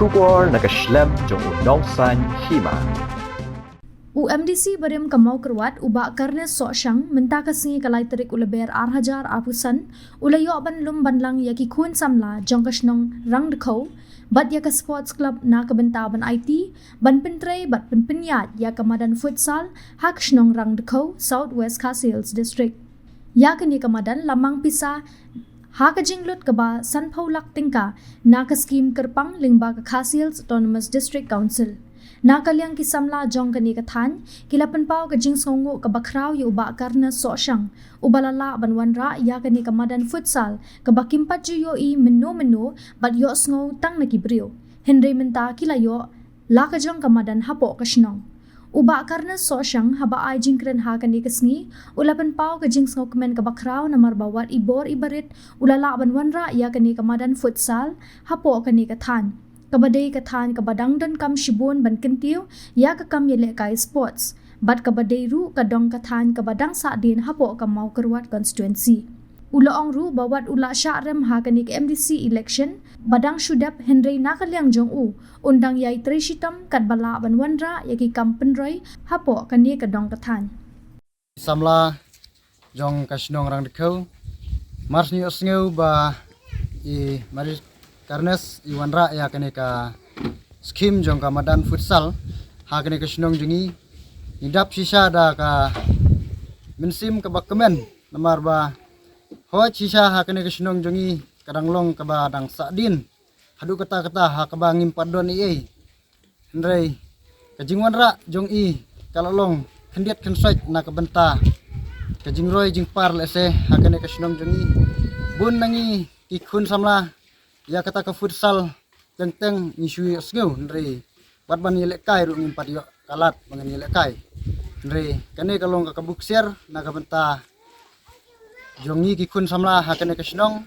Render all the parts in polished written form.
Shubor nakaslem jong unongsan hima. UMDC beriam kamau kerwat ubak karne sosyang menta kasingi kalai terik uleber arhajar apusan ulayo ban lum banlang yaki kun samla jong kasnong rang dekau bat yaka sports club na kabenta ban IT ban pentrei bat penpenyat yaka madan futsal hak kasnong rang dekau Southwest Castles District yaka ni kamadan lamang pisa haka jinglut kaba sanpaulak tingka na ka scheme kerpang lingba ka Castles Autonomous District Council Nakalyang kisamla jong kani kathan kilapan pau ka jing songo ka bakraw yu uba karna sosyang ubalala banwanra ya kani kamadan futsal ka bakimpat ju yo I menu bat yo sngo tang nakibriyo Henry menta kilayo la ka jong kamadan hapo ka shnong uba karna sosyang haba ay jing kren ha kani kasngi ulapan pau ka jing sngo kemen ka bakraw na marbawat ibor ibarit ulala banwanra ya kani kamadan futsal hapo kani kathan kabadai kathan kabadang dan kam shibun ban kentiu ya ka kam yele kai sports bat kabadai ru kadong kathan kabadang sa din hapo ka mau kerwat constituency ulaong ru bawat ula syarem ha kanik MDC election badang shudap Henry nakalyang jong u undang yai trishitam kat bala ban wanra yaki kam penroi hapo kani kadong kathan samla jong kasnong rang dekau mars ni osngeu ba I maris Karnes iwanra ya kene ka scheme jong ka madan futsal ha kene ka snong jungi nidap sisa da ka mensim ka bakkemen namar ba ho sisa ha kene ka snong jungi kadanglong ka ba dang sadin hadu kata ha ka ba ngim padon I ndrei ka jingwanra jong I kalalong kendiat kensoi na ka benta ka jingroi jingpar lese ha kene ka snong jungi bun nangi ikun samla ya kata ka futsal teng isui sngeu ndri bat ban yele kai ru ngimpat yo kalat bangan yele kai ndri kane kalong ka kabukser na ka benta jongi ki kun samla ha kane ka snong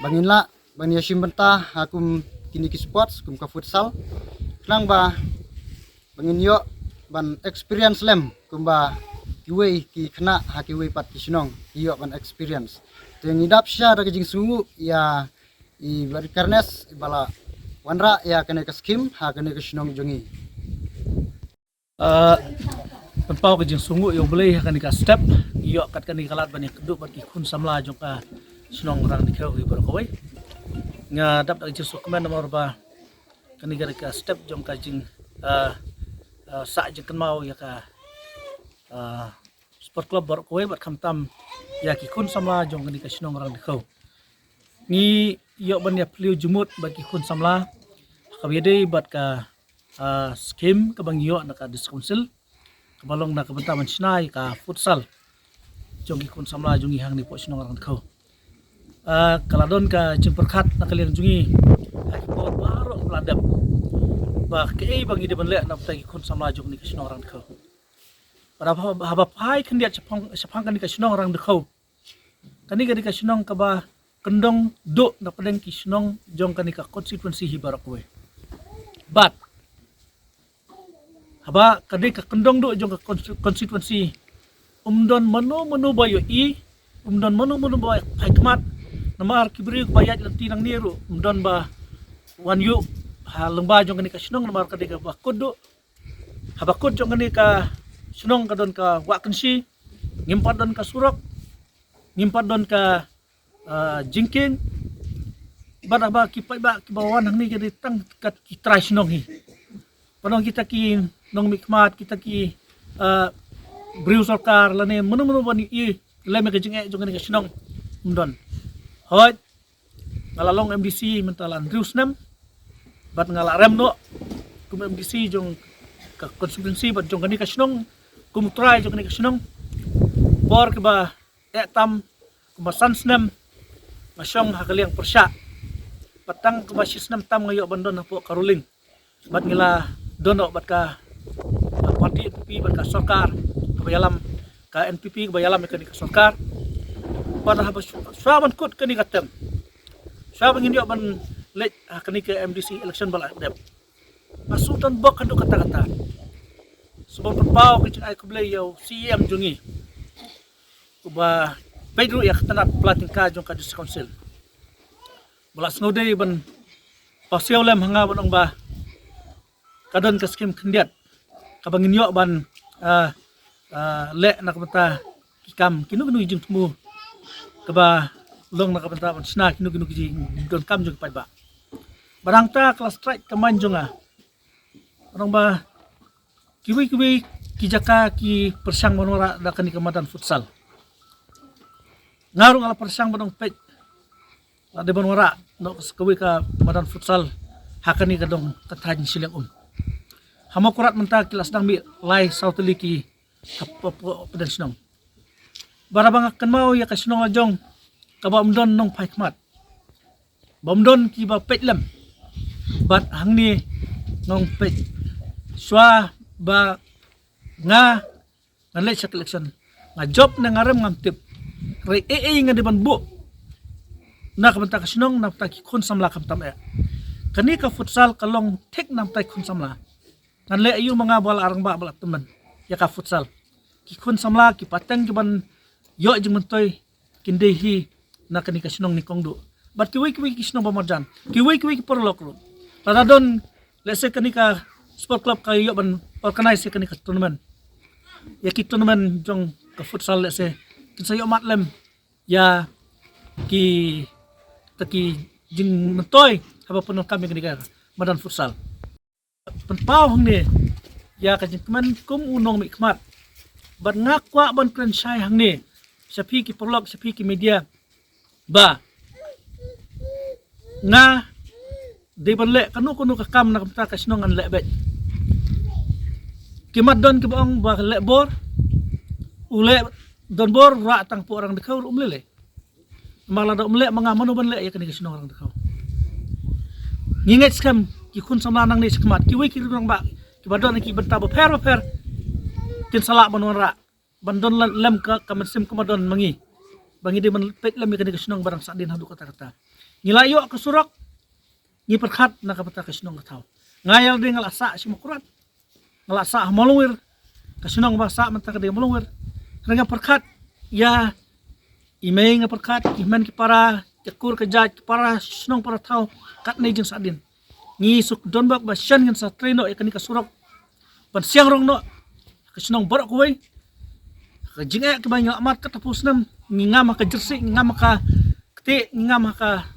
banginla ban yasim benta hakum kini ki sports kum ka futsal nang ba bangin yo ban experience lem kumba kiwei ki khna ha kiwei pat ki snong yo ban experience teng idap sha da jing sungu ya I bari karnes bala wanra ya kene ka scheme ha kene ka snong jongi penpau ke jing sungu yo boleh kani ka step yo kat kani kalat bani keduk bagi kun samla jong ka snong rang dikau I berkawai nga dap dak jing sukmen nomor ba kani ka step jong ka jing sa jing kenmau ya ka sport club berkawai bat kamtam ya ki kun samla jong kani ka snong rang dikau ni yo ban ya pliu jumut bagi kun samla kabiyade bat ka scheme ka bang yo na ka dis council kabalong na ka bentaman snai ka futsal jongi kun samla jongi hang ni po sinong rang kho kaladon ka jimperkhat na kalian jongi aki po baro ladap ba ke bang ide ban le na ptai kun samla jongi ka sinong rang kho para haba pai kendiat sepang kan ka sinong rang kho kani ka sinong ka ba kendong do na padang kisnong jong kanika constituency hibarakwe but haba kadika kendong do jong ka constituency umdon manu bayo I umdon manu bayo hikmat namar kibri bayat lanti nang niru umdon ba wanyu halengba jong kanika snong namar kadika bakod do haba kod jong kanika snong kadon ka wakensi ngimpat don ka surok ngimpat don ka jingking baraba kipai ba kibawan hang ni jadi tang kat ki try snong hi panong kita ki nong mikmat kita ki briu sarkar lane menu bani I leme ke jinge jong ni snong mdon hoi ngalalong MDC mentalan Andrews nem bat ngala rem no kum MDC jong ka konstituensi bat jong ni ka snong kum try jong ni ka snong por ke ba etam kumasan nem masyong hakaliang persya patang kumasis nam tam ngayo bandon po karuling bat ngila dono bat ka parti NPP bat ka sarkar kabayalam ka NPP kabayalam ka ni ka sarkar pada habas swaban kut kani katem swaban nginyo ban late kani ka MDC election bala dep masutan bok kadu kata-kata sebab perpau ke ay kublay yaw CM jungi uba Pedro ya tanat plating ka jong ka dis council. Bola snode ban pasiaw lem hanga banong ba kadon ka skim kendiat kabangin yo ban le nakapata kikam kinu jing temu kaba long nakapata ban sna kinu jing don kam jung pai ba barang ta kelas strike kaman jonga orang ba kiwi kijaka ki persang monora da kani kamadan futsal ngarung ala persang banong pej ada monora no kawi ka madan futsal hakani kadong kathan silang hama kurat menta kilas dang mi lai sauteliki pedan sinong barabang akan mau ya kasinong ajong kabamdon nong paikmat bamdon ki ba petlem bat hangni nong pet swa ba nga ngalai sa election nga job na ngaram ngamtip re nga deban bu na kamanta kasinong na ta kun samla kamtam kani ka futsal kalong tek nam tay kun samla nganle ayu mga bal arang ba bal teman ya ka futsal ki kun samla ki pateng ki ban yo jing mentoy kindehi na kani kasinong ni kongdo bat ki wiki kisinong bamarjan ki wiki porlok ro tadadon lese kani ka sport club kayo ban organize kani ka tournament ya ki tournament jong ka futsal lese kinsayo matlem ya ki taki jing mentoy haba punon kami kani ka madan futsal penpau hang ni ya ka jing keman kum unong mikmat ban ngakwa ban kren syai hang ni sapi ki porlok sapi ki media ba nga de ban le kanu ka kam na kamta ka sinongan le bet kimat don ke bang ba le bor ule don bor ra tang po orang dekau umlele malah da umle mga mano ban le ya kani sinong orang dekau nginget skam ki kun samlanang ni skmat ki wi ki rong ba ki badon ki benta ba per tin sala banon ra bandon lem ka kamesim kumadon mangi bangi de man pet lem kani sinong barang sadin hadu kata ngilayo ka surak ni perkhat na kapata kasinong katao ngayal de ngalasa si makurat ngalasa malungir kasinong basa manta ka de malungir renga perkhat ya imay nga perkhat iman ki para yakur ka jaj para sinong para tao kat na jing sadin ni suk don bak ba syan ngin sa treno ikani ka surak pan siang rong no kasinong barak kuway ka jinga ki ba amat ka tapos nam ngama ka jersey ngama ka kti ngama ka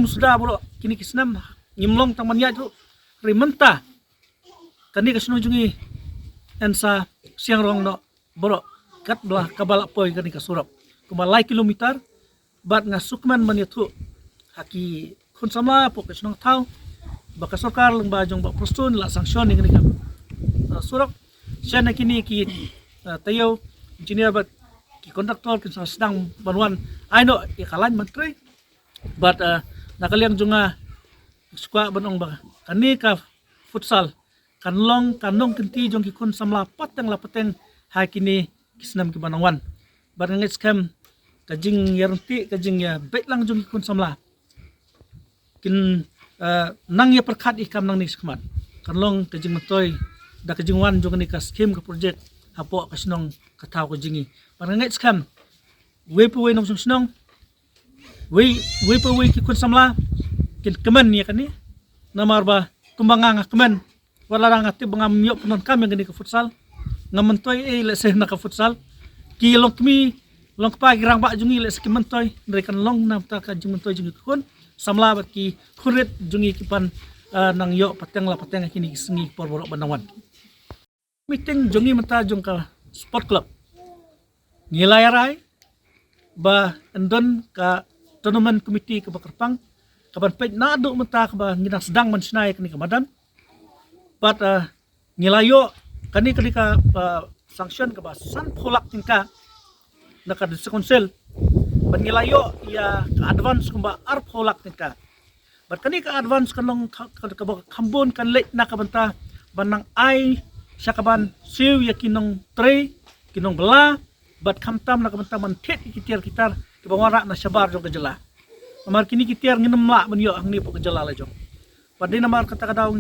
sudah bro kini kisnam ngimlong tang manya tu rimenta kani kasno jungi ensa siang rong no bro kat belah kabala poi kani kasurap kumalai kilometer bat ngasukman manitu haki kun sama po kasno tau baka sokar lang bajong ba prostun la sanksyon ni kani ka surap siya na kini ki tayo engineer bat ki kontraktor kin sedang banwan aino ikalan menteri but nakaliang junga skwa banong ba kani ka futsal kanong kenti jong kikun samla pateng lapateng ha kini kisnam ki banangwan barangay scam kajing yarunti kajing ya bet lang jong kikun samla kin nang ya perkhat ikam nang ni skmat kanlong kajing matoy da kajing wan jong ni ka scheme ka project hapo kasnong kataw ko jingi barangay scam we nong snong we ki kun samla kin kemen ya kani namar ba kumbanga nga kemen wala ra ngati bangam yo punon kami gani ka futsal ngamantoy lese na ka futsal ki long kmi long pa girang ba jungi lese ki mantoy kan long na ta ka jung mantoy jungi kun samla bat ki kurit jungi kipan nang yo pateng la pateng kini sengi porborok bandawan meeting jungi mata jung ka sport club nilai rai ba endon ka tournament committee ke Bakarpang kaban pej nado menta ka ba ngina sedang mensinai kani kamadan but ngilayo kani ka sanction ka ba san pholak tingka naka di council ban ngilayo ya ka advance kumba ar pholak tingka but kani ka advance kanong ka kambon kan late na kabanta banang ai siya kaban siw ya kinong 3 kinong bela but kamtam na kabanta man tet kitar kibawara na syabar jong kejela amar kini kitiar nginam la menyo ang ni po kejela la jong padai namar kata kadaw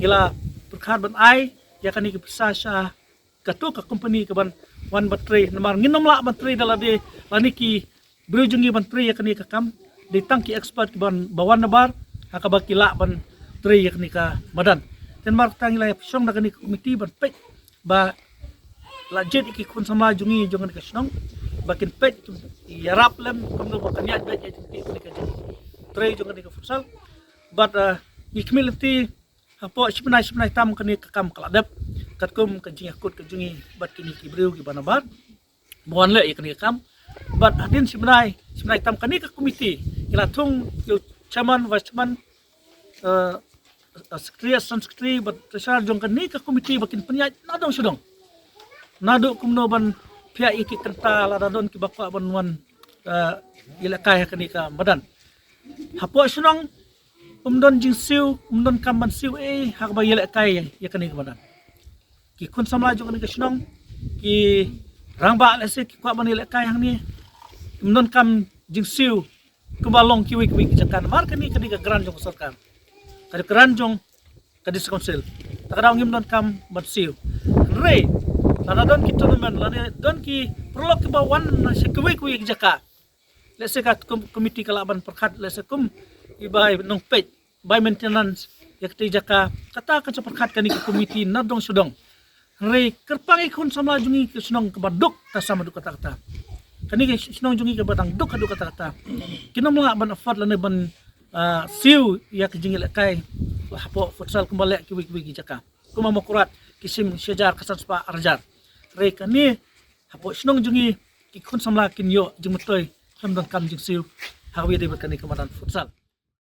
ila perkhat ban ai ya kani kipisa sya kato ka company kaban wan battery namar nginam la battery dala de lani ki brujungi battery ya kani kakam di tangki expert kiban bawan nabar hakabakila ban tri yak ni ka madan ten mar tang ilay syong na kani komiti ban pet ba lajit iki kun sama jungi jongan ka syong bakin pet yarap lem kumno ba kanyat bet ya ti ni ka tri jongan ni ka futsal but ikmilti hapo sipnai tam kani ka kam kaladap katkum ka jingi akut ka jungi bat kini kibriu ki banabar buan le ikni kam but adin sipnai tam kani ka komiti ila thung chairman vice chairman secretary but tesar jong kani ka komiti bakin penyat nadong sudong nadu kumno ban pia iki kenta la dadon ki bakwa ban wan ila kaya kani ka madan hapo sunong umdon jing siu umdon kamban siu hak ba ila kaya ya kani ka madan ki kun samla jong kani ka sunong ki rangba lese ki kwa ban ila kaya hang ni umdon kam jing siu kubalong ki wik jakan mar kani ka gran jong sarkar kadi keranjong kadi council takadaw ngim don kam batsiu re lana don ki tournament lana don ki prolog ke bawan se kuwi jaka lese ka komiti kalaban perkat lese kum ibai nong pej by maintenance yak ti jaka kata ka perkat kani ke komiti nadong sudong re kerpang ikun sama jungi ke sunong ke baduk ta sama duk kata kani ke sunong jungi ke badang duk kata kinom la ban afford lana ban siu ya kejingil kai hapo futsal kembali ki wiki jaka kuma makurat kisim syajar kasan spa arjar re kani hapo snong jungi ki kun samla kin yo jingmutoi hamdan kam jing siu hawi de kani kamadan futsal